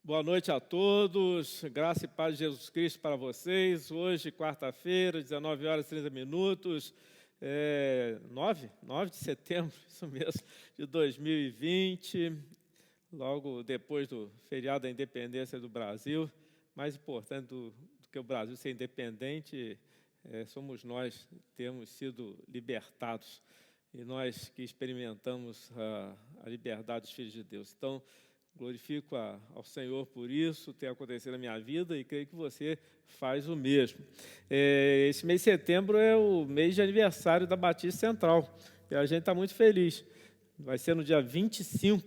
Boa noite a todos, graça e paz de Jesus Cristo para vocês. Hoje, quarta-feira, 19 horas e 30 minutos, 9 de setembro, isso mesmo, de 2020, logo depois do feriado da independência do Brasil. Mais importante do que o Brasil ser independente, somos nós termos sido libertados, e nós que experimentamos a liberdade dos filhos de Deus. Então, glorifico ao Senhor por isso, ter acontecido na minha vida, e creio que você faz o mesmo. Esse mês de setembro é o mês de aniversário da Batista Central, e a gente está muito feliz. Vai ser no dia 25,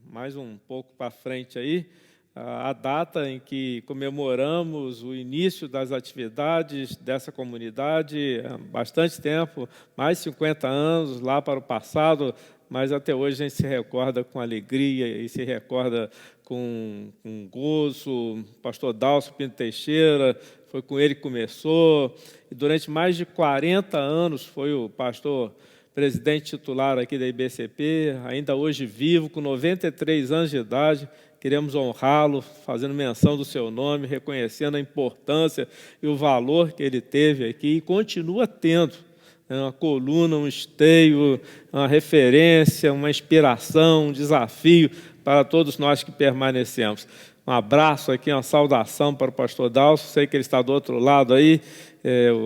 mais um pouco para frente aí, a data em que comemoramos o início das atividades dessa comunidade. Há bastante tempo, mais de 50 anos, lá para o passado, mas até hoje a gente se recorda com alegria e se recorda com gozo. O pastor Dalcio Pinto Teixeira, foi com ele que começou, e durante mais de 40 anos foi o pastor presidente titular aqui da IBCP, ainda hoje vivo, com 93 anos de idade. Queremos honrá-lo, fazendo menção do seu nome, reconhecendo a importância e o valor que ele teve aqui e continua tendo. Uma coluna, um esteio, uma referência, uma inspiração, um desafio para todos nós que permanecemos. Um abraço aqui, uma saudação para o pastor Dalcio. Sei que ele está do outro lado aí,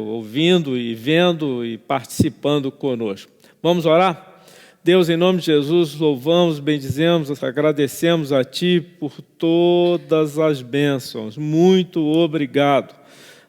ouvindo e vendo e participando conosco. Vamos orar? Deus, em nome de Jesus, louvamos, bendizemos, agradecemos a Ti por todas as bênçãos. Muito obrigado.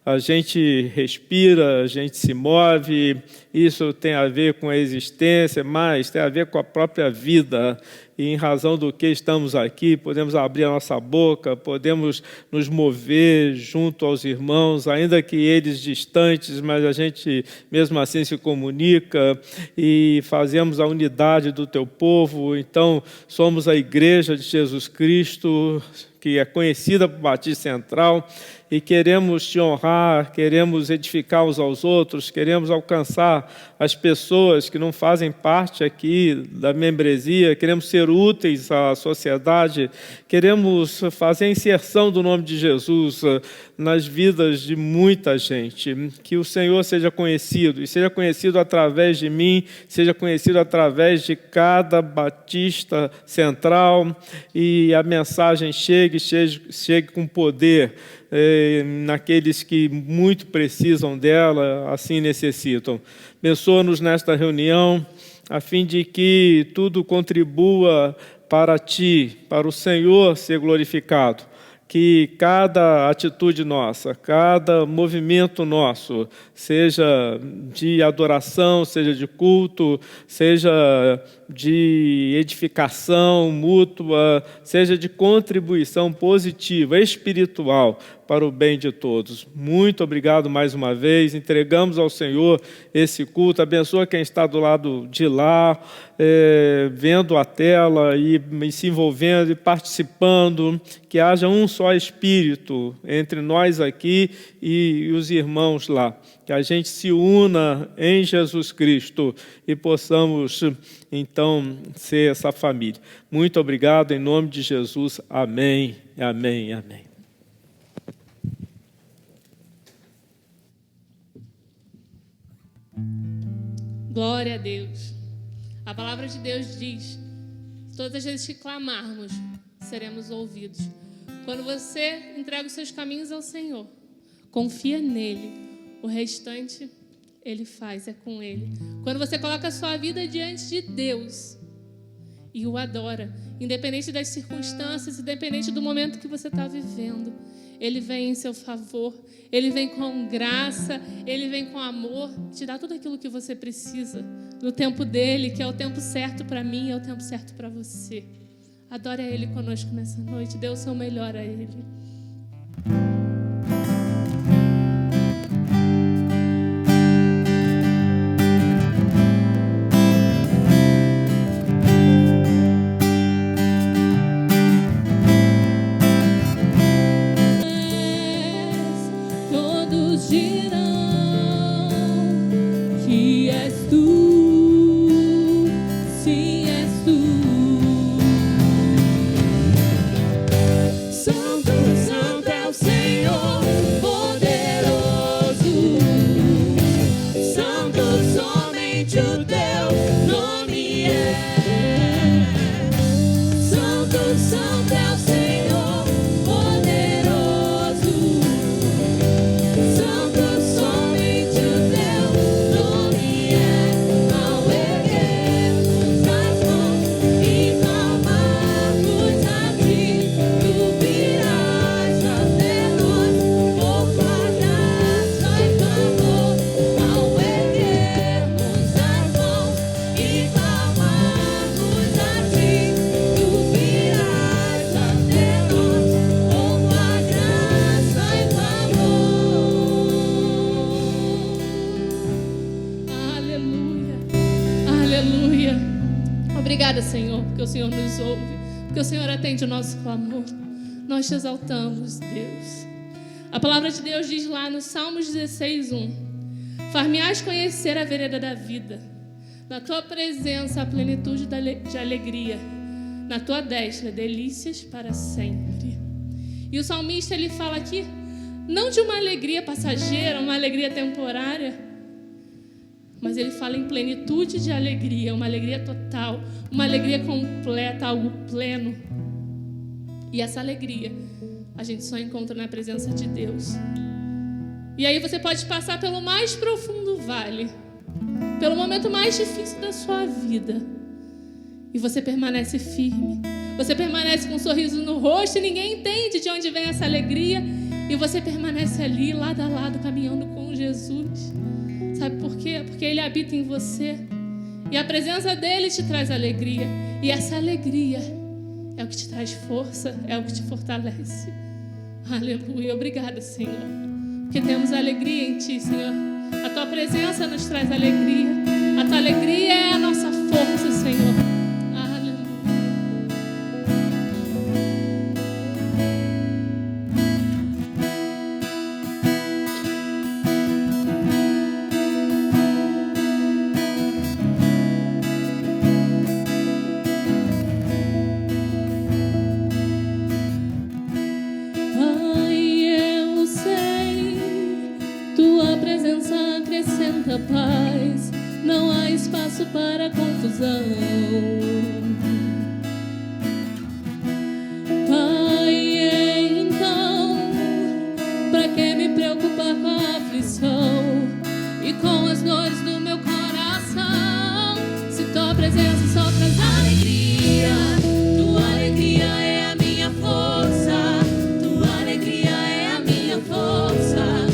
A gente respira, a gente se move, isso tem a ver com a existência, mas tem a ver com a própria vida. E em razão do que estamos aqui, podemos abrir a nossa boca, podemos nos mover junto aos irmãos, ainda que eles distantes, mas a gente mesmo assim se comunica e fazemos a unidade do Teu povo. Então, somos a Igreja de Jesus Cristo, que é conhecida por Batista Central, e queremos Te honrar, queremos edificar uns aos outros, queremos alcançar as pessoas que não fazem parte aqui da membresia, queremos ser úteis à sociedade, queremos fazer a inserção do nome de Jesus nas vidas de muita gente, que o Senhor seja conhecido, e seja conhecido através de mim, seja conhecido através de cada Batista Central, e a mensagem chegue com poder naqueles que muito precisam dela, assim necessitam. Abençoa-nos nesta reunião, a fim de que tudo contribua para Ti, para o Senhor ser glorificado. Que cada atitude nossa, cada movimento nosso, seja de adoração, seja de culto, seja de edificação mútua, seja de contribuição positiva, espiritual, para o bem de todos. Muito obrigado mais uma vez. Entregamos ao Senhor esse culto. Abençoa quem está do lado de lá, vendo a tela e se envolvendo e participando. Que haja um só Espírito entre nós aqui e os irmãos lá. Que a gente se una em Jesus Cristo e possamos, então, ser essa família. Muito obrigado, em nome de Jesus. Amém, amém, amém. Glória a Deus. A palavra de Deus diz: todas as vezes que clamarmos, seremos ouvidos. Quando você entrega os seus caminhos ao Senhor, confia nele, o restante Ele faz, é com Ele. Quando você coloca a sua vida diante de Deus e o adora, independente das circunstâncias, independente do momento que você está vivendo, Ele vem em seu favor, Ele vem com graça, Ele vem com amor, te dá tudo aquilo que você precisa, no tempo dEle, que é o tempo certo para mim, é o tempo certo para você. Adore a Ele conosco nessa noite, dê o seu melhor a Ele. Todos dirão que és tu, sim, és tu. Obrigada, Senhor, porque o Senhor nos ouve, porque o Senhor atende o nosso clamor. Nós te exaltamos, Deus. A palavra de Deus diz lá no Salmos 16:1: Far-me-ás conhecer a vereda da vida. Na tua presença a plenitude de alegria. Na tua destra delícias para sempre. E o salmista, ele fala aqui, não de uma alegria passageira, uma alegria temporária, mas ele fala em plenitude de alegria, uma alegria total, uma alegria completa, algo pleno. E essa alegria a gente só encontra na presença de Deus. E aí você pode passar pelo mais profundo vale, pelo momento mais difícil da sua vida, e você permanece firme, você permanece com um sorriso no rosto e ninguém entende de onde vem essa alegria, e você permanece ali, lado a lado, caminhando com Jesus. Sabe por quê? Porque Ele habita em você, e a presença dEle te traz alegria, e essa alegria é o que te traz força, é o que te fortalece. Aleluia, obrigada, Senhor, porque temos alegria em Ti, Senhor. A Tua presença nos traz alegria, a Tua alegria é a nossa força, Senhor. Paz, não há espaço para confusão. Pai, então, para que me preocupar com a aflição e com as dores do meu coração? Se tua presença só traz alegria, tua alegria é a minha força, tua alegria é a minha força.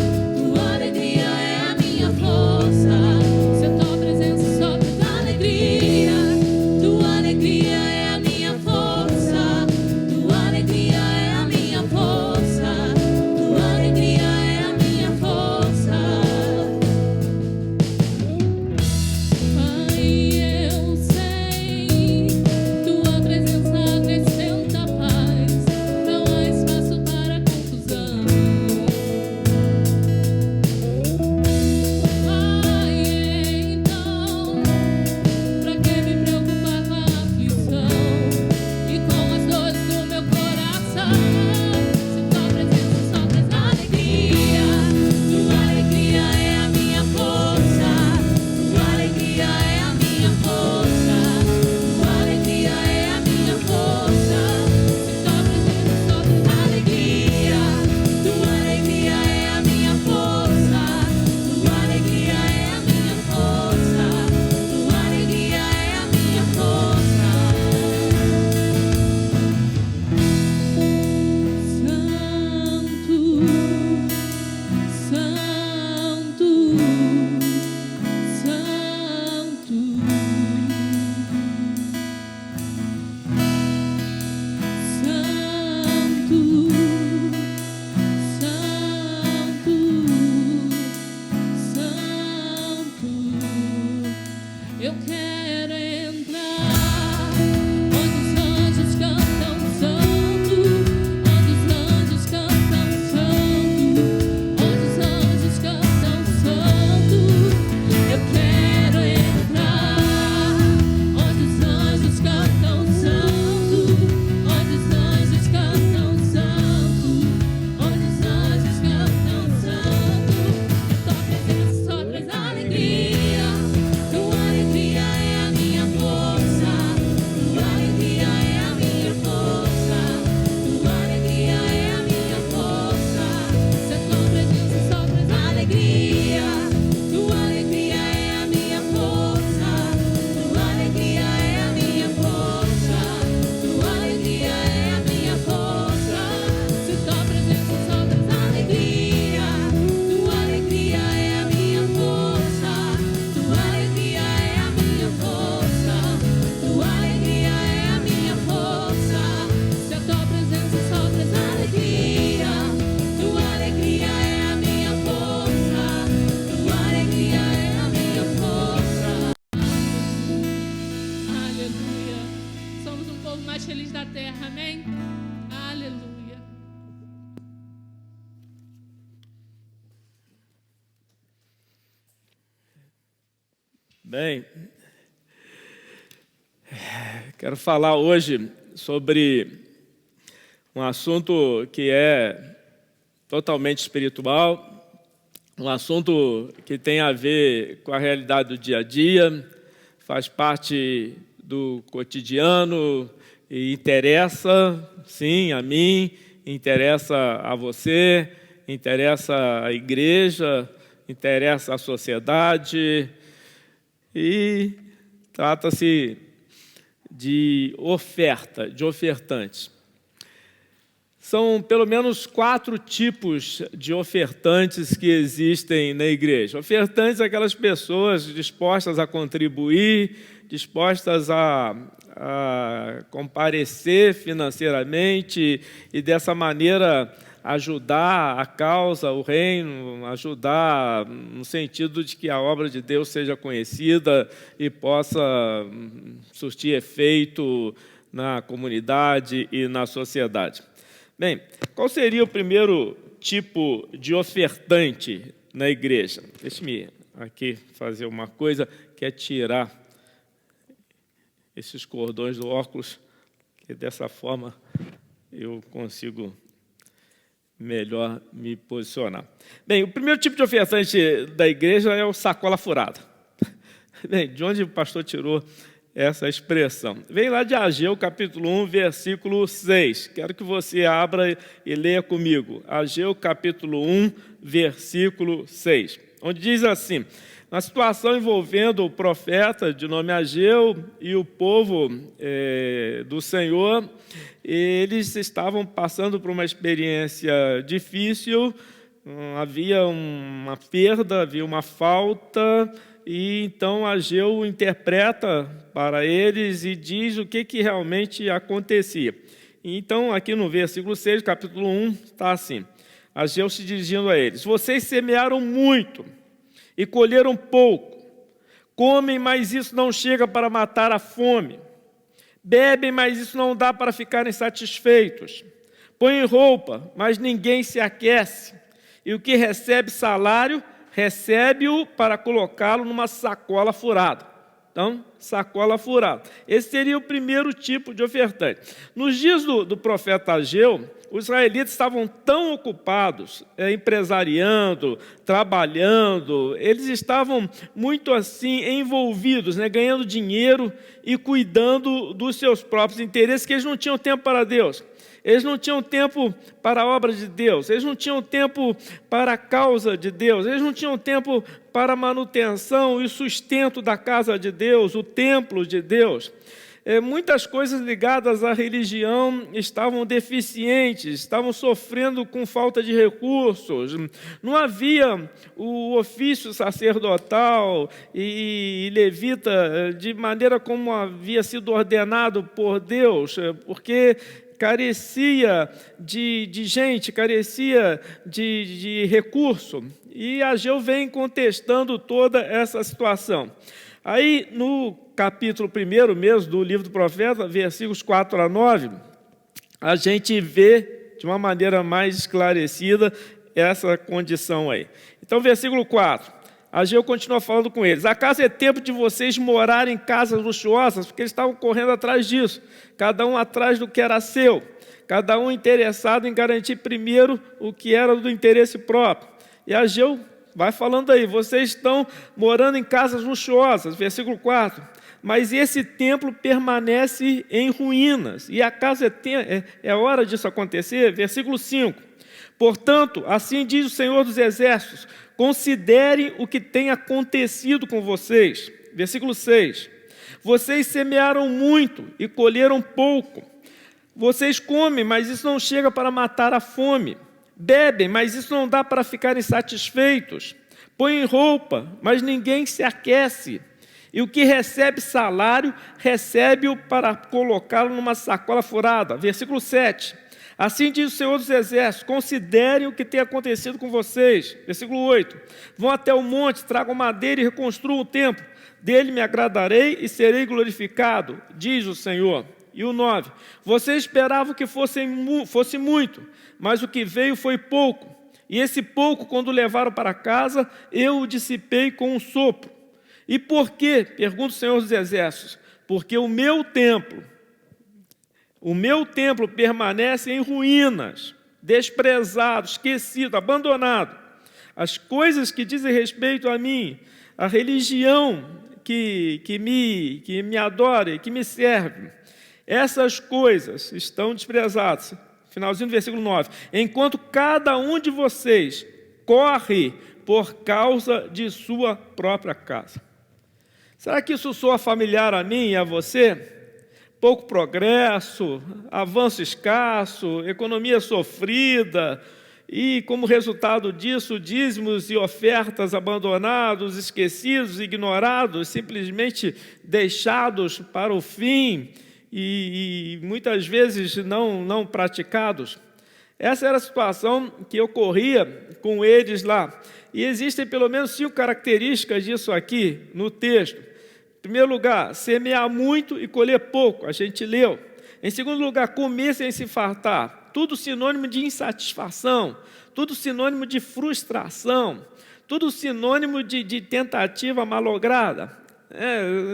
Bem, quero falar hoje sobre um assunto que é totalmente espiritual, um assunto que tem a ver com a realidade do dia a dia, faz parte do cotidiano e interessa, sim, a mim, interessa a você, interessa a igreja, interessa a sociedade, e trata-se de oferta, de ofertantes. São pelo menos 4 tipos de ofertantes que existem na igreja. Ofertantes são aquelas pessoas dispostas a contribuir, dispostas a comparecer financeiramente e, dessa maneira, ajudar a causa, o reino, ajudar no sentido de que a obra de Deus seja conhecida e possa surtir efeito na comunidade e na sociedade. Bem, qual seria o primeiro tipo de ofertante na igreja? Deixe-me aqui fazer uma coisa, que é tirar esses cordões do óculos, que dessa forma eu consigo melhor me posicionar. Bem, o primeiro tipo de ofertante da igreja é o sacola furada. Bem, de onde o pastor tirou essa expressão? Vem lá de Ageu, capítulo 1, versículo 6. Quero que você abra e leia comigo. Ageu, capítulo 1, versículo 6. Onde diz assim: uma situação envolvendo o profeta de nome Ageu e o povo do Senhor. Eles estavam passando por uma experiência difícil, havia uma perda, havia uma falta, e então Ageu interpreta para eles e diz o que realmente acontecia. Então, aqui no versículo 6, capítulo 1, está assim: Ageu se dirigindo a eles: vocês semearam muito e colheram pouco, comem, mas isso não chega para matar a fome. Bebem, mas isso não dá para ficarem satisfeitos. Põem roupa, mas ninguém se aquece. E o que recebe salário, recebe-o para colocá-lo numa sacola furada. Então, sacola furada. Esse seria o primeiro tipo de ofertante. Nos dias do profeta Ageu, os israelitas estavam tão ocupados, empresariando, trabalhando, eles estavam muito assim envolvidos, ganhando dinheiro e cuidando dos seus próprios interesses, que eles não tinham tempo para Deus. Eles não tinham tempo para a obra de Deus, eles não tinham tempo para a causa de Deus, eles não tinham tempo para a manutenção e sustento da casa de Deus, o templo de Deus. Muitas coisas ligadas à religião estavam deficientes, estavam sofrendo com falta de recursos. Não havia o ofício sacerdotal e levita de maneira como havia sido ordenado por Deus, porque carecia de gente, carecia de recurso. E Ageu vem contestando toda essa situação. Aí, no capítulo 1 mesmo do livro do profeta, versículos 4 a 9, a gente vê de uma maneira mais esclarecida essa condição aí. Então, versículo 4, Ageu continua falando com eles: acaso é tempo de vocês morarem em casas luxuosas? Porque eles estavam correndo atrás disso, cada um atrás do que era seu, cada um interessado em garantir primeiro o que era do interesse próprio. E Ageu vai falando aí: vocês estão morando em casas luxuosas, versículo 4, mas esse templo permanece em ruínas, e acaso é hora disso acontecer? Versículo 5, portanto, assim diz o Senhor dos Exércitos, considerem o que tem acontecido com vocês. Versículo 6, vocês semearam muito e colheram pouco, vocês comem, mas isso não chega para matar a fome. Bebem, mas isso não dá para ficarem satisfeitos. Põem roupa, mas ninguém se aquece. E o que recebe salário, recebe-o para colocá-lo numa sacola furada. Versículo 7. Assim diz o Senhor dos Exércitos, considerem o que tem acontecido com vocês. Versículo 8. Vão até o monte, tragam madeira e reconstruam o templo. Dele me agradarei e serei glorificado, diz o Senhor. E o 9. Vocês esperavam que fosse muito, mas o que veio foi pouco. E esse pouco, quando levaram para casa, eu o dissipei com um sopro. E por quê? Pergunta o Senhor dos Exércitos. Porque o meu templo permanece em ruínas, desprezado, esquecido, abandonado. As coisas que dizem respeito a mim, a religião que me adora e que me serve, essas coisas estão desprezadas. Finalzinho do versículo 9. Enquanto cada um de vocês corre por causa de sua própria casa. Será que isso soa familiar a mim e a você? Pouco progresso, avanço escasso, economia sofrida e, como resultado disso, dízimos e ofertas abandonados, esquecidos, ignorados, simplesmente deixados para o fim e muitas vezes não praticados. Essa era a situação que ocorria com eles lá. E existem pelo menos 5 características disso aqui no texto. Em primeiro lugar, semear muito e colher pouco, a gente leu. Em segundo lugar, comer sem se fartar, tudo sinônimo de insatisfação, tudo sinônimo de frustração, tudo sinônimo de tentativa malograda.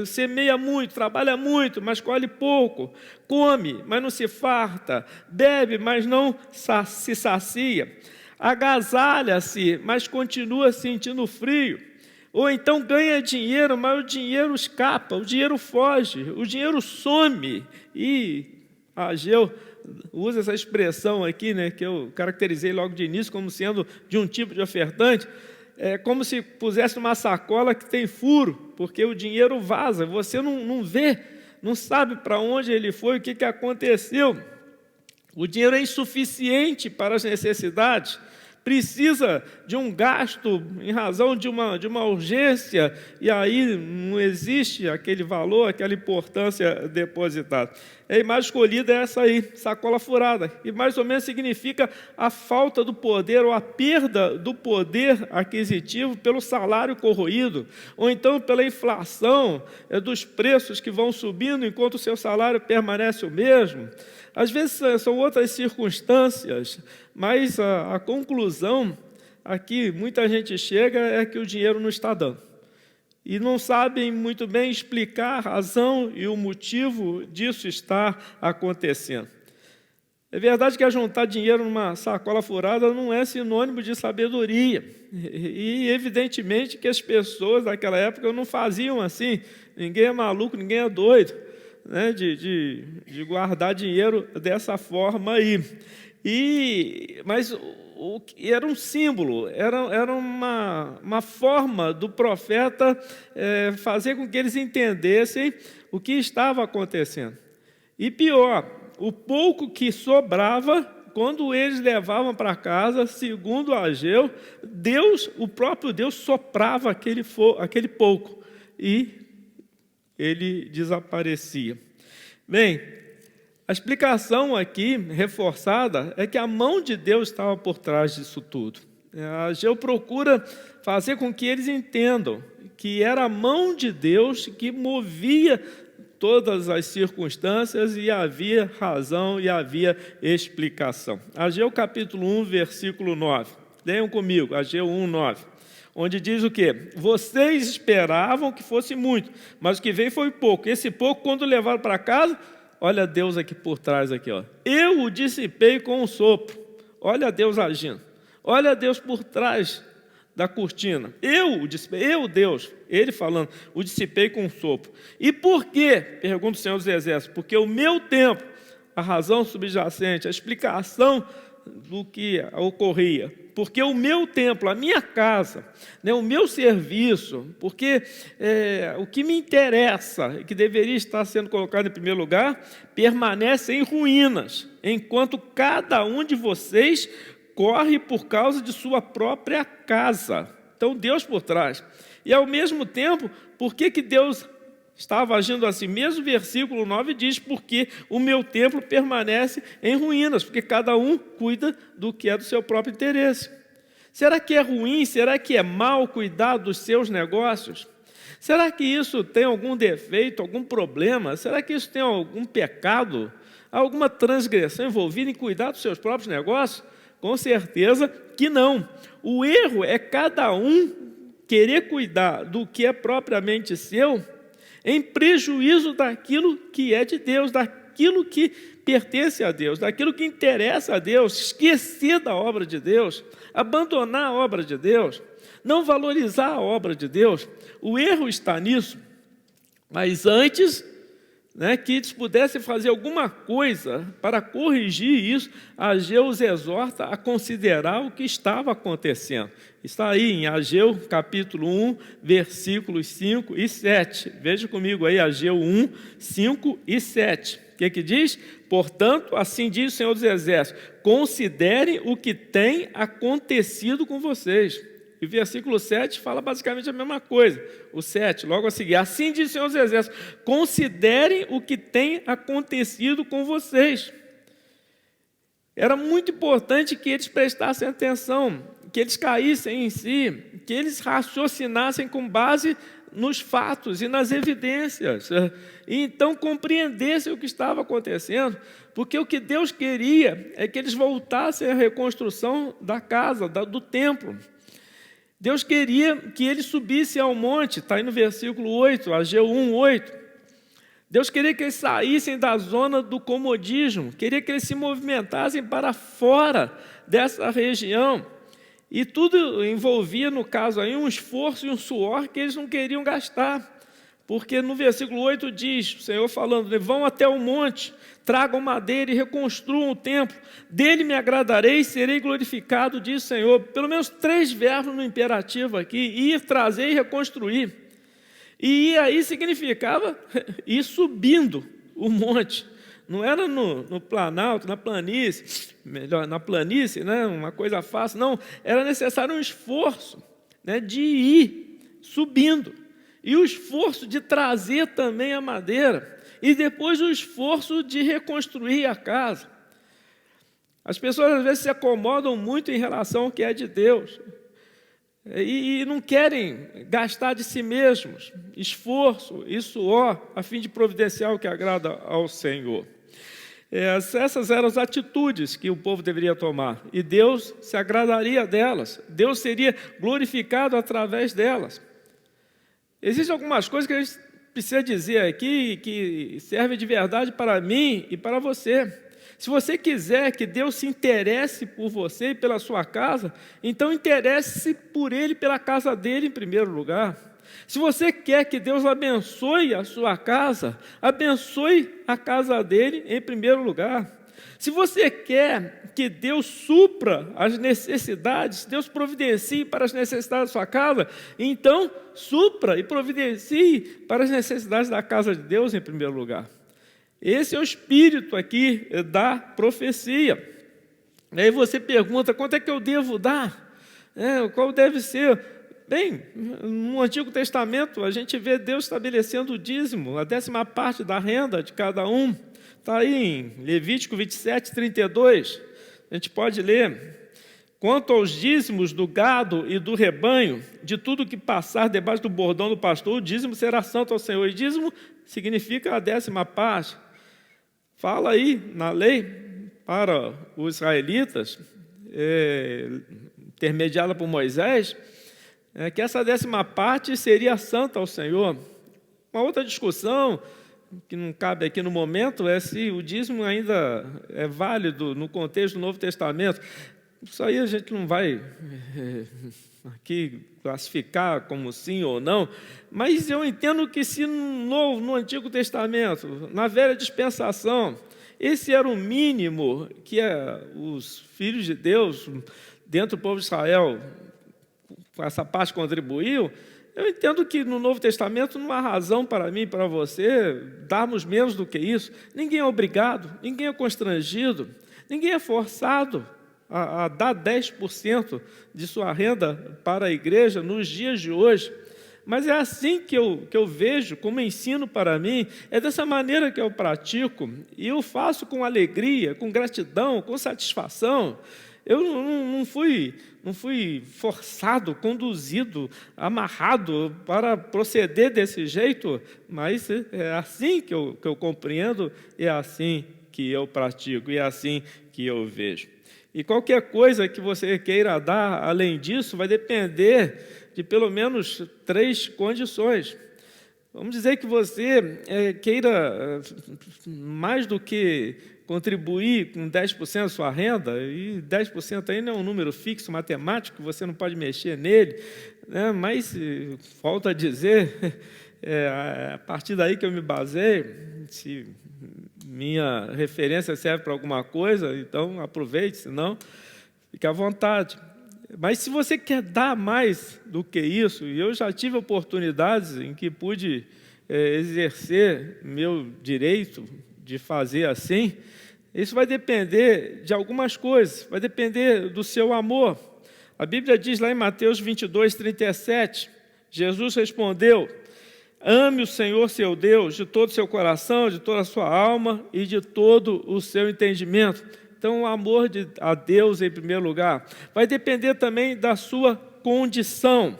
Semeia muito, trabalha muito, mas colhe pouco, come, mas não se farta, bebe, mas não se sacia, agasalha-se, mas continua sentindo frio, ou então ganha dinheiro, mas o dinheiro escapa, o dinheiro foge, o dinheiro some, e Ageu usa essa expressão aqui, né, que eu caracterizei logo de início como sendo de um tipo de ofertante. É como se pusesse uma sacola que tem furo, porque o dinheiro vaza, você não vê, não sabe para onde ele foi, o que aconteceu. O dinheiro é insuficiente para as necessidades, precisa de um gasto em razão de uma urgência, e aí não existe aquele valor, aquela importância depositada. A imagem escolhida é essa aí, sacola furada, e mais ou menos significa a falta do poder ou a perda do poder aquisitivo pelo salário corroído, ou então pela inflação dos preços que vão subindo enquanto o seu salário permanece o mesmo. Às vezes são outras circunstâncias, mas a conclusão a que muita gente chega é que o dinheiro não está dando. E não sabem muito bem explicar a razão e o motivo disso estar acontecendo. É verdade que ajuntar dinheiro numa sacola furada não é sinônimo de sabedoria. E evidentemente que as pessoas daquela época não faziam assim. Ninguém é maluco, ninguém é doido, né, de guardar dinheiro dessa forma aí. Mas era um símbolo, era uma forma do profeta fazer com que eles entendessem o que estava acontecendo. E pior, o pouco que sobrava, quando eles levavam para casa, segundo Ageu, o próprio Deus soprava aquele pouco e ele desaparecia. Bem, a explicação aqui, reforçada, é que a mão de Deus estava por trás disso tudo. Ageu procura fazer com que eles entendam que era a mão de Deus que movia todas as circunstâncias e havia razão e havia explicação. Ageu capítulo 1, versículo 9. Leiam comigo, Ageu 1, 9. Onde diz o quê? Vocês esperavam que fosse muito, mas o que veio foi pouco. Esse pouco, quando levaram para casa, olha Deus aqui por trás, aqui, ó. Eu o dissipei com um sopro. Olha Deus agindo. Olha Deus por trás da cortina. Eu o dissipei, Deus, ele falando, o dissipei com um sopro. E por quê? Pergunta o Senhor dos Exércitos. Porque o meu tempo, a razão subjacente, a explicação do que ocorria. Porque o meu templo, a minha casa, né, o meu serviço, porque o que me interessa, que deveria estar sendo colocado em primeiro lugar, permanece em ruínas, enquanto cada um de vocês corre por causa de sua própria casa. Então, Deus por trás. E, ao mesmo tempo, por que Deus estava agindo assim? Mesmo o versículo 9 diz, porque o meu templo permanece em ruínas, porque cada um cuida do que é do seu próprio interesse. Será que é ruim, será que é mal cuidar dos seus negócios? Será que isso tem algum defeito, algum problema? Será que isso tem algum pecado, alguma transgressão envolvida em cuidar dos seus próprios negócios? Com certeza que não. O erro é cada um querer cuidar do que é propriamente seu, em prejuízo daquilo que é de Deus, daquilo que pertence a Deus, daquilo que interessa a Deus, esquecer da obra de Deus, abandonar a obra de Deus, não valorizar a obra de Deus. O erro está nisso. Mas antes, que eles pudessem fazer alguma coisa para corrigir isso, Ageu os exorta a considerar o que estava acontecendo. Está aí em Ageu, capítulo 1, versículos 5 e 7. Veja comigo aí, Ageu 1, 5 e 7. O que diz? Portanto, assim diz o Senhor dos Exércitos, considerem o que tem acontecido com vocês. E o versículo 7 fala basicamente a mesma coisa. O 7, logo a seguir. Assim diz o Senhor dos Exércitos, considerem o que tem acontecido com vocês. Era muito importante que eles prestassem atenção, que eles caíssem em si, que eles raciocinassem com base nos fatos e nas evidências. E então compreendessem o que estava acontecendo, porque o que Deus queria é que eles voltassem à reconstrução da casa, do templo. Deus queria que eles subissem ao monte, está aí no versículo 8, Ageu 1, 8. Deus queria que eles saíssem da zona do comodismo, queria que eles se movimentassem para fora dessa região. E tudo envolvia, no caso aí, um esforço e um suor que eles não queriam gastar. Porque no versículo 8 diz, o Senhor falando, vão até o monte, tragam madeira e reconstruam o templo. Dele me agradarei e serei glorificado, diz o Senhor. Pelo menos 3 verbos no imperativo aqui, ir, trazer e reconstruir. E ir aí significava ir subindo o monte. Não era no planalto, na planície, melhor, na planície, uma coisa fácil. Não, era necessário um esforço de ir subindo. E o esforço de trazer também a madeira. E depois o esforço de reconstruir a casa. As pessoas às vezes se acomodam muito em relação ao que é de Deus. E não querem gastar de si mesmos esforço e suor a fim de providenciar o que agrada ao Senhor. Essas eram as atitudes que o povo deveria tomar. E Deus se agradaria delas. Deus seria glorificado através delas. Existem algumas coisas que a gente precisa dizer aqui que servem de verdade para mim e para você. Se você quiser que Deus se interesse por você e pela sua casa, então interesse-se por Ele, pela casa dele em primeiro lugar. Se você quer que Deus abençoe a sua casa, abençoe a casa dele em primeiro lugar. Se você quer que Deus supra as necessidades, Deus providencie para as necessidades da sua casa, então supra e providencie para as necessidades da casa de Deus em primeiro lugar. Esse é o espírito aqui da profecia. Aí você pergunta, quanto é que eu devo dar? Qual deve ser? Bem, no Antigo Testamento a gente vê Deus estabelecendo o dízimo, a 10ª parte da renda de cada um. Está aí em Levítico 27, 32. A gente pode ler. Quanto aos dízimos do gado e do rebanho, de tudo que passar debaixo do bordão do pastor, o dízimo será santo ao Senhor. E dízimo significa a 10ª parte. Fala aí na lei para os israelitas, intermediada por Moisés, que essa 10ª parte seria santa ao Senhor. Uma outra discussão, que não cabe aqui no momento, é se o dízimo ainda é válido no contexto do Novo Testamento. Isso aí a gente não vai aqui classificar como sim ou não, mas eu entendo que se no Antigo Testamento, na velha dispensação, esse era o mínimo que os filhos de Deus, dentro do povo de Israel, com essa parte contribuiu, eu entendo que no Novo Testamento não há razão para mim e para você darmos menos do que isso. Ninguém é obrigado, ninguém é constrangido, ninguém é forçado a dar 10% de sua renda para a igreja nos dias de hoje. Mas é assim que eu vejo, como ensino para mim, é dessa maneira que eu pratico, e eu faço com alegria, com gratidão, com satisfação. Eu não fui forçado, conduzido, amarrado para proceder desse jeito, mas é assim que eu compreendo, é assim que eu pratico, e é assim que eu vejo. E qualquer coisa que você queira dar além disso vai depender de pelo menos 3 condições. Vamos dizer que você queira mais do que contribuir com 10% da sua renda, e 10% aí não é um número fixo matemático, você não pode mexer nele, né? Mas, falta dizer, a partir daí que eu me baseio, se minha referência serve para alguma coisa, então aproveite, senão fique à vontade. Mas se você quer dar mais do que isso, e eu já tive oportunidades em que pude exercer meu direito de fazer assim, isso vai depender de algumas coisas, vai depender do seu amor. A Bíblia diz lá em Mateus 22:37, Jesus respondeu: ame o Senhor seu Deus de todo o seu coração, de toda a sua alma e de todo o seu entendimento. Então, o amor a Deus em primeiro lugar. Vai depender também da sua condição.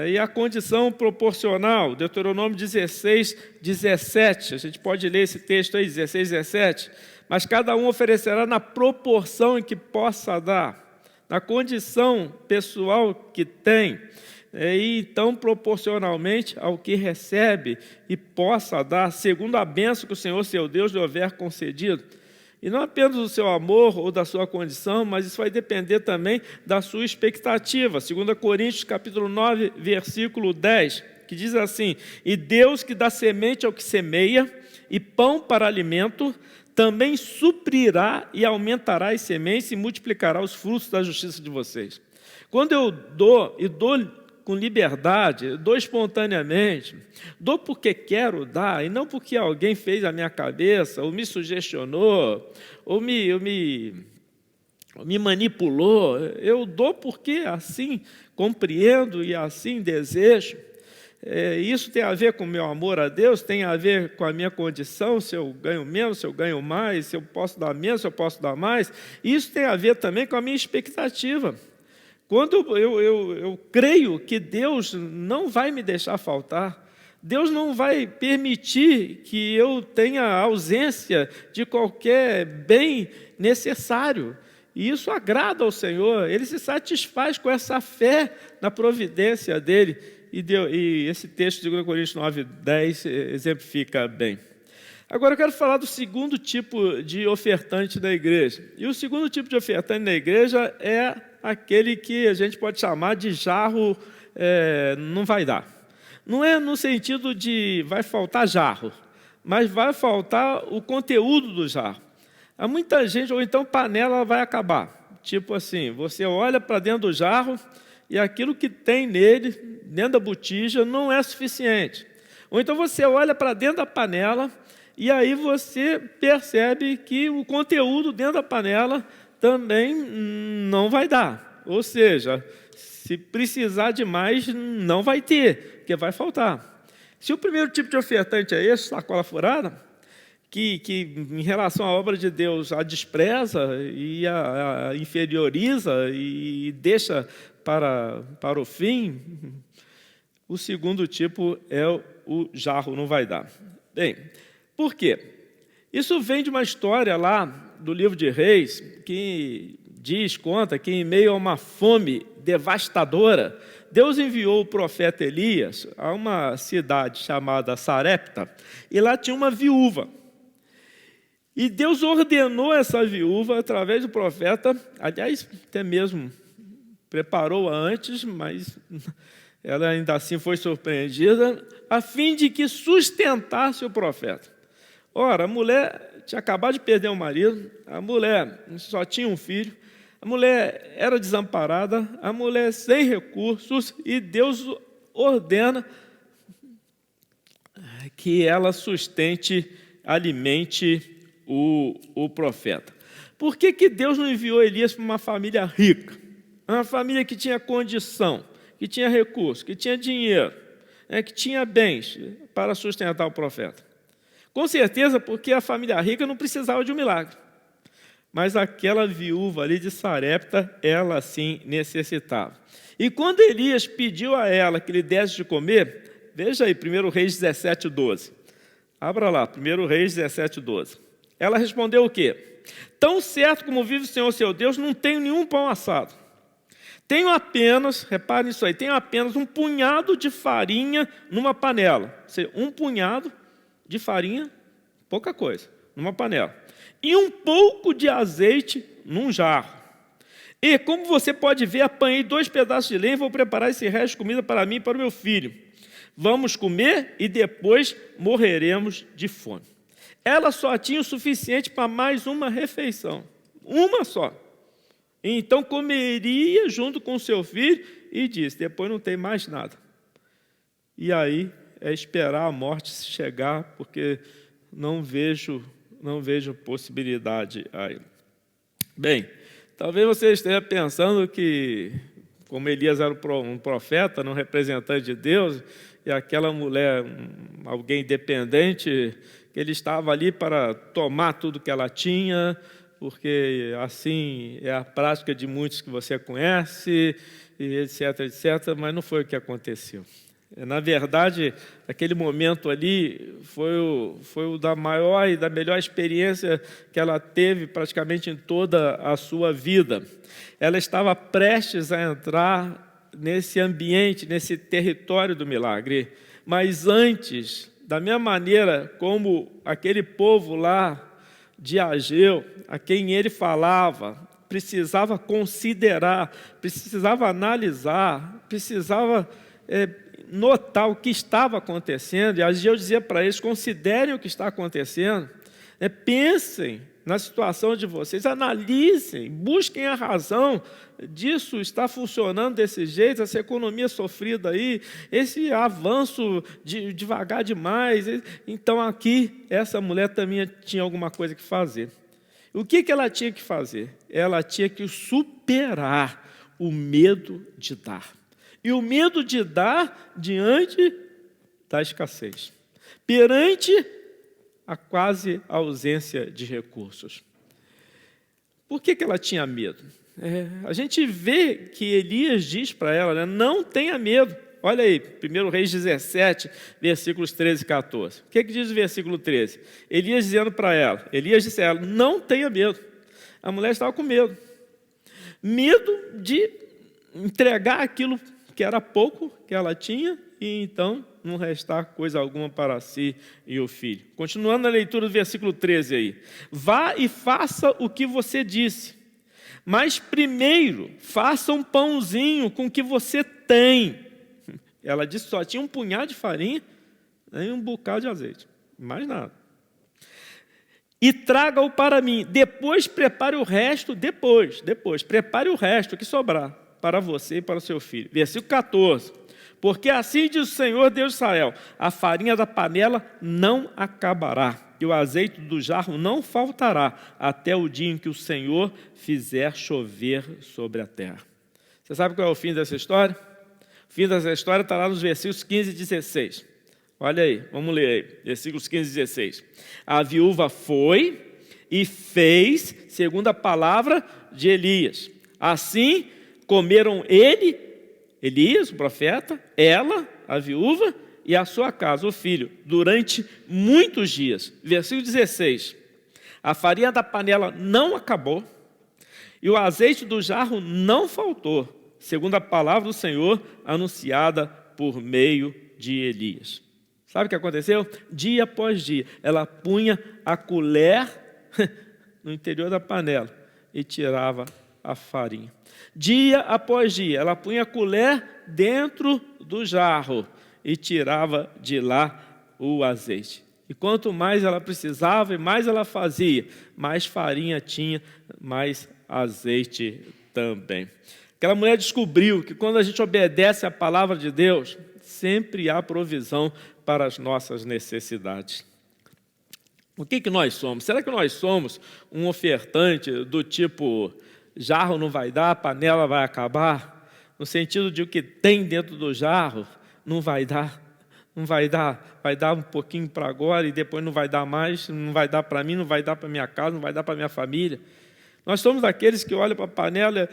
E a condição proporcional, Deuteronômio 16:17. A gente pode ler esse texto aí, 16:17. Mas cada um oferecerá na proporção em que possa dar, na condição pessoal que tem. E então, proporcionalmente ao que recebe e possa dar, segundo a bênção que o Senhor, seu Deus, lhe houver concedido. E não apenas do seu amor ou da sua condição, mas isso vai depender também da sua expectativa. 2 Coríntios, capítulo 9, versículo 10, que diz assim: e Deus que dá semente ao que semeia e pão para alimento, também suprirá e aumentará as sementes e multiplicará os frutos da justiça de vocês. Quando eu dou, e dou com liberdade, dou espontaneamente, dou porque quero dar, e não porque alguém fez a minha cabeça, ou me sugestionou, ou me manipulou. Eu dou porque assim compreendo e assim desejo. Isso tem a ver com o meu amor a Deus, tem a ver com a minha condição, se eu ganho menos, se eu ganho mais, se eu posso dar menos, se eu posso dar mais. Isso tem a ver também com a minha expectativa. Quando eu creio que Deus não vai me deixar faltar, Deus não vai permitir que eu tenha ausência de qualquer bem necessário. E isso agrada ao Senhor, Ele se satisfaz com essa fé na providência dEle. E esse texto de 2 Coríntios 9:10 exemplifica bem. Agora eu quero falar do segundo tipo de ofertante da igreja. E o segundo tipo de ofertante da igreja é aquele que a gente pode chamar de jarro não vai dar. Não é no sentido de vai faltar jarro, mas vai faltar o conteúdo do jarro. Há muita gente, ou então panela vai acabar. Tipo assim, você olha para dentro do jarro e aquilo que tem nele, dentro da botija, não é suficiente. Ou então você olha para dentro da panela e aí você percebe que o conteúdo dentro da panela também não vai dar. Ou seja, se precisar de mais, não vai ter, porque vai faltar. Se o primeiro tipo de ofertante é esse, sacola furada, que em relação à obra de Deus a despreza e a inferioriza e deixa para o fim, o segundo tipo é o jarro não vai dar. Bem, por quê? Isso vem de uma história lá do livro de Reis, que conta que em meio a uma fome devastadora, Deus enviou o profeta Elias a uma cidade chamada Sarepta, e lá tinha uma viúva. E Deus ordenou essa viúva, através do profeta, aliás, até mesmo preparou-a antes, mas ela ainda assim foi surpreendida, a fim de que sustentasse o profeta. Ora, a mulher tinha acabado de perder o marido, a mulher só tinha um filho, a mulher era desamparada, a mulher sem recursos, e Deus ordena que ela sustente, alimente o profeta. Por que Deus não enviou Elias para uma família rica? Uma família que tinha condição, que tinha recurso, que tinha dinheiro, que tinha bens para sustentar o profeta. Com certeza porque a família rica não precisava de um milagre. Mas aquela viúva ali de Sarepta, ela sim necessitava. E quando Elias pediu a ela que lhe desse de comer, veja aí, 1 Reis 17:12. Abra lá, 1 Reis 17:12. Ela respondeu o quê? tão certo como vive o Senhor seu Deus, não tenho nenhum pão assado. Tenho apenas, reparem isso aí, tenho apenas um punhado de farinha numa panela. Ou seja, um punhado de farinha, pouca coisa, numa panela. E um pouco de azeite num jarro. E, como você pode ver, apanhei 2 pedaços de lenha e vou preparar esse resto de comida para mim e para o meu filho. Vamos comer e depois morreremos de fome. Ela só tinha o suficiente para mais uma refeição. Uma só. Então comeria junto com seu filho e disse, depois não tem mais nada. E aí é esperar a morte chegar, porque não vejo possibilidade aí. Bem, talvez você esteja pensando que, como Elias era um profeta, um representante de Deus, e aquela mulher, alguém dependente, que ele estava ali para tomar tudo que ela tinha, porque assim é a prática de muitos que você conhece, e etc, etc, mas não foi o que aconteceu. Na verdade, aquele momento ali foi o da maior e da melhor experiência que ela teve praticamente em toda a sua vida. Ela estava prestes a entrar nesse ambiente, nesse território do milagre, mas antes, da mesma maneira como aquele povo lá de Ageu, a quem ele falava, precisava considerar, precisava analisar, precisava notar o que estava acontecendo. E Ageu dizia para eles, considerem o que está acontecendo, pensem na situação de vocês, analisem, busquem a razão disso está funcionando desse jeito, essa economia sofrida aí, esse avanço devagar demais. Então aqui, essa mulher também tinha alguma coisa que fazer. O que ela tinha que fazer? Ela tinha que superar o medo de dar. E o medo de dar diante da escassez, perante a quase ausência de recursos. Por que ela tinha medo? A gente vê que Elias diz para ela, não tenha medo. Olha aí, 1 Reis 17, versículos 13 e 14. O que diz o versículo 13? Elias dizendo para ela, Elias disse a ela, não tenha medo. A mulher estava com medo. Medo de entregar aquilo que era pouco que ela tinha e então não restar coisa alguma para si e o filho. Continuando na leitura do versículo 13 aí. Vá e faça o que você disse, mas primeiro faça um pãozinho com o que você tem. Ela disse que só tinha um punhado de farinha e um bocado de azeite, mais nada. E traga-o para mim, depois prepare o resto, prepare o resto que sobrar para você e para o seu filho. Versículo 14. Porque assim diz o Senhor Deus de Israel, a farinha da panela não acabará, e o azeite do jarro não faltará, até o dia em que o Senhor fizer chover sobre a terra. Você sabe qual é o fim dessa história? O fim dessa história está lá nos versículos 15 e 16. Olha aí, vamos ler aí, versículos 15 e 16. A viúva foi e fez segundo a palavra de Elias. Assim comeram ele, Elias, o profeta, ela, a viúva, e a sua casa, o filho, durante muitos dias. Versículo 16. A farinha da panela não acabou, e o azeite do jarro não faltou, segundo a palavra do Senhor, anunciada por meio de Elias. Sabe o que aconteceu? Dia após dia, ela punha a colher no interior da panela e tirava a farinha. Dia após dia, ela punha a colher dentro do jarro e tirava de lá o azeite. E quanto mais ela precisava e mais ela fazia, mais farinha tinha, mais azeite também. Aquela mulher descobriu que quando a gente obedece à palavra de Deus, sempre há provisão para as nossas necessidades. O que nós somos? Será que nós somos um ofertante do tipo jarro não vai dar, panela vai acabar? No sentido de o que tem dentro do jarro não vai dar, vai dar um pouquinho para agora e depois não vai dar mais, não vai dar para mim, não vai dar para minha casa, não vai dar para minha família. Nós somos aqueles que olham para a panela,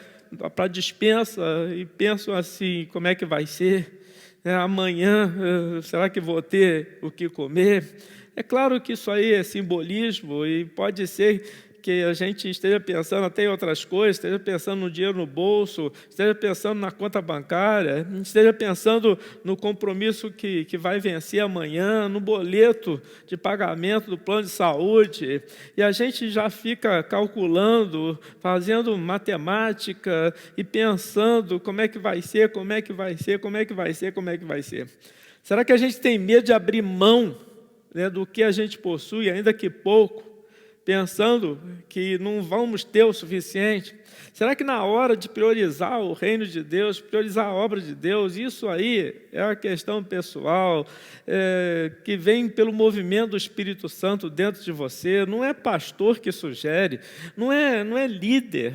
para a despensa e pensam assim, como é que vai ser? Amanhã, será que vou ter o que comer? É claro que isso aí é simbolismo e pode ser que a gente esteja pensando até em outras coisas, esteja pensando no dinheiro no bolso, esteja pensando na conta bancária, esteja pensando no compromisso que vai vencer amanhã, no boleto de pagamento do plano de saúde, e a gente já fica calculando, fazendo matemática e pensando como é que vai ser, como é que vai ser, como é que vai ser, como é que vai ser. Será que a gente tem medo de abrir mão, né, do que a gente possui, ainda que pouco, pensando que não vamos ter o suficiente? Será que na hora de priorizar o reino de Deus, priorizar a obra de Deus, isso aí é uma questão pessoal, que vem pelo movimento do Espírito Santo dentro de você, não é pastor que sugere, não é líder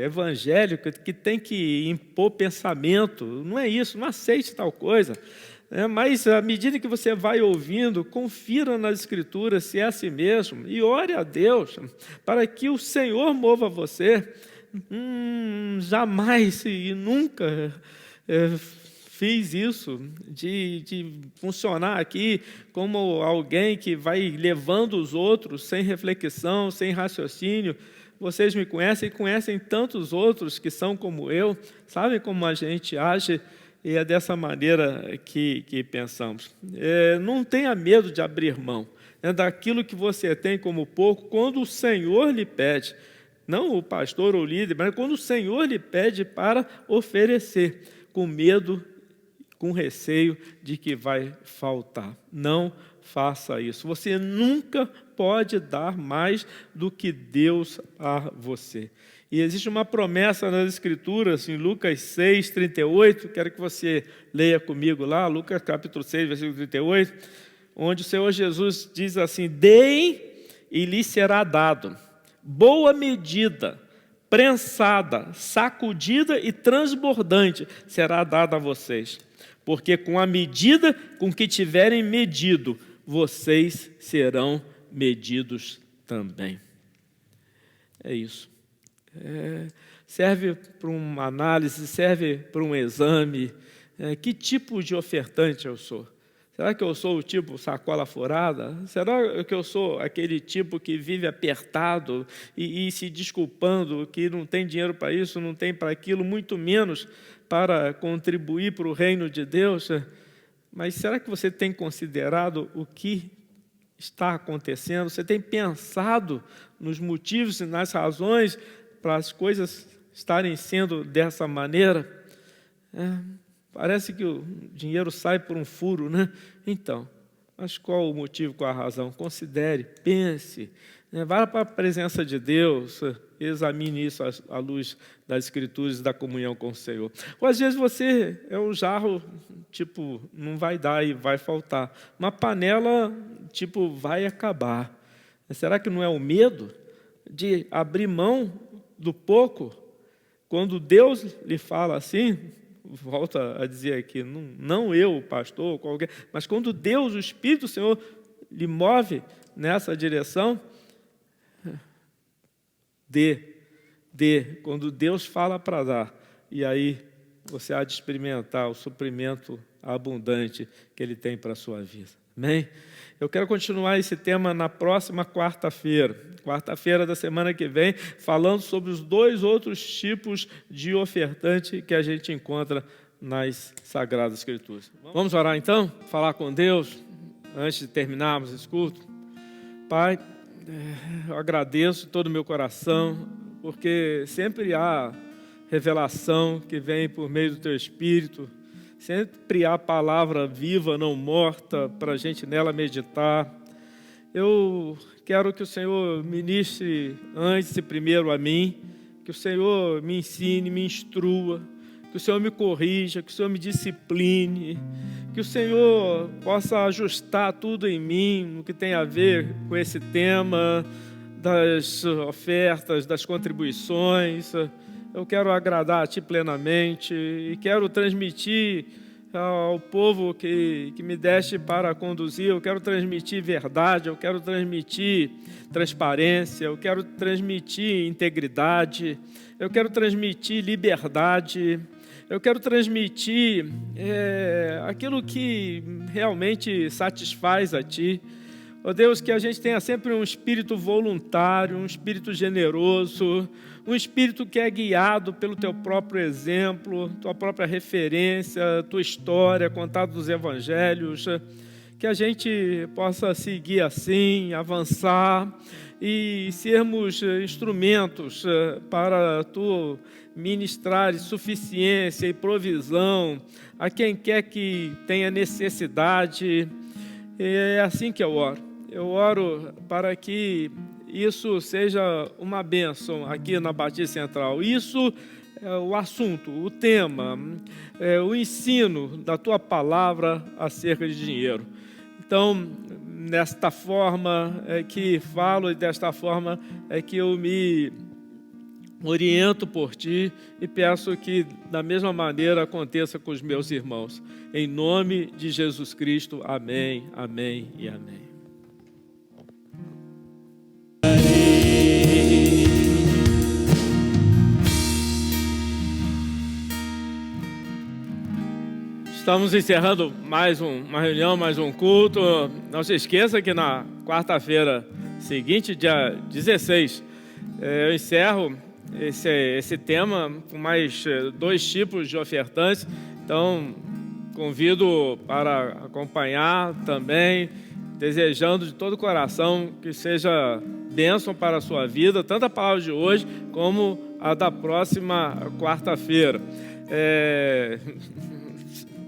evangélico que tem que impor pensamento, não é isso, não aceite tal coisa. Mas, à medida que você vai ouvindo, confira nas Escrituras se é assim mesmo, e ore a Deus para que o Senhor mova você. Jamais e nunca fiz isso, de funcionar aqui como alguém que vai levando os outros sem reflexão, sem raciocínio. Vocês me conhecem e conhecem tantos outros que são como eu, sabem como a gente age. E é dessa maneira que pensamos. Não tenha medo de abrir mão daquilo que você tem como pouco, quando o Senhor lhe pede, não o pastor ou o líder, mas quando o Senhor lhe pede para oferecer, com medo, com receio de que vai faltar. Não faça isso. Você nunca pode dar mais do que Deus a você. E existe uma promessa nas Escrituras, em Lucas 6, 38, quero que você leia comigo lá, Lucas capítulo 6, versículo 38, onde o Senhor Jesus diz assim: deem e lhe será dado, boa medida, prensada, sacudida e transbordante será dada a vocês, porque com a medida com que tiverem medido, vocês serão medidos também. É isso. Serve para uma análise, serve para um exame. Que tipo de ofertante eu sou? Será que eu sou o tipo sacola furada? Será que eu sou aquele tipo que vive apertado e se desculpando que não tem dinheiro para isso, não tem para aquilo, muito menos para contribuir para o reino de Deus? Mas será que você tem considerado o que está acontecendo? Você tem pensado nos motivos e nas razões para as coisas estarem sendo dessa maneira? Parece que o dinheiro sai por um furo, né? Então, mas qual o motivo, qual a razão? Considere, pense, vá para a presença de Deus, examine isso à luz das Escrituras e da comunhão com o Senhor. Ou às vezes você é um jarro, tipo, não vai dar e vai faltar. Uma panela, tipo, vai acabar. Será que não é o medo de abrir mão do pouco? Quando Deus lhe fala assim, volta a dizer aqui, não eu, o pastor, qualquer, mas quando Deus, o Espírito do Senhor, lhe move nessa direção, quando Deus fala para dar, e aí você há de experimentar o suprimento abundante que Ele tem para a sua vida. Amém? Eu quero continuar esse tema na próxima quarta-feira da semana que vem, falando sobre os 2 outros tipos de ofertante que a gente encontra nas Sagradas Escrituras. Vamos orar então? Falar com Deus antes de terminarmos esse culto? Pai, eu agradeço de todo o meu coração, porque sempre há revelação que vem por meio do Teu Espírito, sempre há palavra viva, não morta, para a gente nela meditar. Eu quero que o Senhor ministre antes e primeiro a mim, que o Senhor me ensine, me instrua, que o Senhor me corrija, que o Senhor me discipline, que o Senhor possa ajustar tudo em mim, no que tem a ver com esse tema das ofertas, das contribuições. Eu quero agradar a Ti plenamente e quero transmitir ao povo que me deste para conduzir, eu quero transmitir verdade, eu quero transmitir transparência, eu quero transmitir integridade, eu quero transmitir liberdade, eu quero transmitir aquilo que realmente satisfaz a Ti. Ó Deus, que a gente tenha sempre um espírito voluntário, um espírito generoso, um espírito que é guiado pelo Teu próprio exemplo, Tua própria referência, Tua história, contada dos evangelhos, que a gente possa seguir assim, avançar e sermos instrumentos para Tu ministrar suficiência e provisão a quem quer que tenha necessidade. É assim que eu oro. Eu oro para que isso seja uma bênção aqui na Batista Central. Isso é o assunto, o tema, o ensino da Tua palavra acerca de dinheiro. Então, desta forma é que falo e desta forma é que eu me oriento por Ti e peço que da mesma maneira aconteça com os meus irmãos. Em nome de Jesus Cristo, amém, amém e amém. Estamos encerrando mais uma reunião, mais um culto. Não se esqueça que na quarta-feira seguinte, dia 16, eu encerro esse tema com mais 2 tipos de ofertantes. Então, convido para acompanhar também, desejando de todo o coração que seja bênção para a sua vida, tanto a palavra de hoje como a da próxima quarta-feira.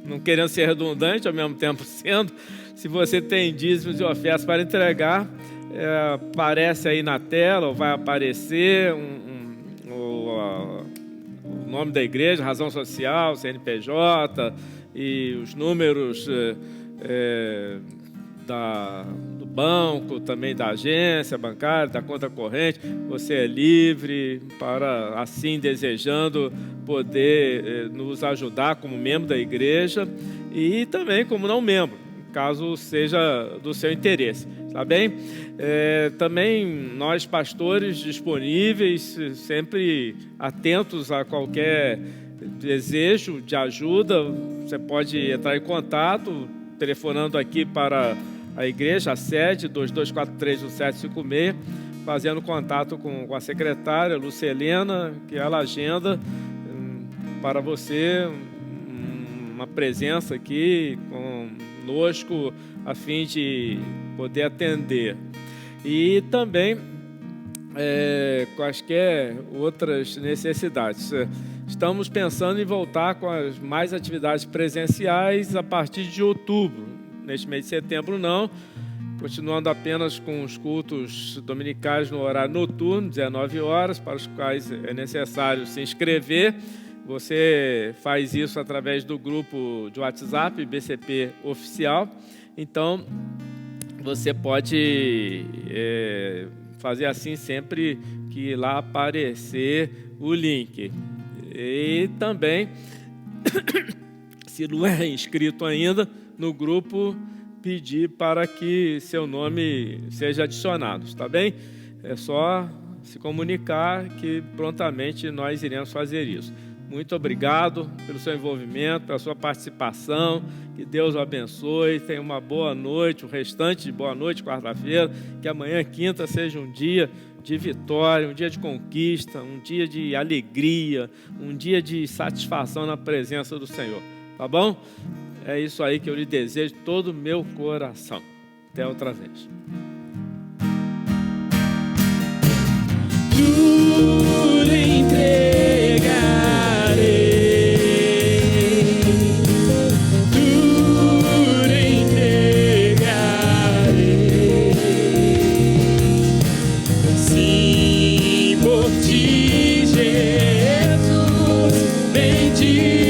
Não querendo ser redundante, ao mesmo tempo sendo, se você tem dízimos e ofertas para entregar, aparece aí na tela, ou vai aparecer o nome da igreja, razão social, CNPJ e os números do banco, também da agência bancária, da conta corrente. Você é livre para, assim desejando, poder nos ajudar como membro da igreja e também como não membro, caso seja do seu interesse, tá bem? Também nós pastores disponíveis, sempre atentos a qualquer desejo de ajuda. Você pode entrar em contato telefonando aqui para a igreja, a sede 2243-1756, fazendo contato com a secretária Lucelena, que ela agenda para você uma presença aqui conosco, a fim de poder atender. E também quaisquer outras necessidades. Estamos pensando em voltar com as mais atividades presenciais a partir de outubro. Neste mês de setembro não, continuando apenas com os cultos dominicais no horário noturno, 19 horas, para os quais é necessário se inscrever. Você faz isso através do grupo de WhatsApp, BCP Oficial. Então, você pode fazer assim sempre que lá aparecer o link. E também, se não é inscrito ainda no grupo, pedir para que seu nome seja adicionado, está bem? É só se comunicar que prontamente nós iremos fazer isso. Muito obrigado pelo seu envolvimento, pela sua participação. Que Deus o abençoe. Tenha uma boa noite, o restante de boa noite, quarta-feira. Que amanhã, quinta, seja um dia de vitória, um dia de conquista, um dia de alegria, um dia de satisfação na presença do Senhor. Tá bom? É isso aí que eu lhe desejo de todo o meu coração. Até outra vez. Tudo entregarei, tudo entregarei. Sim, por ti, Jesus, bendito.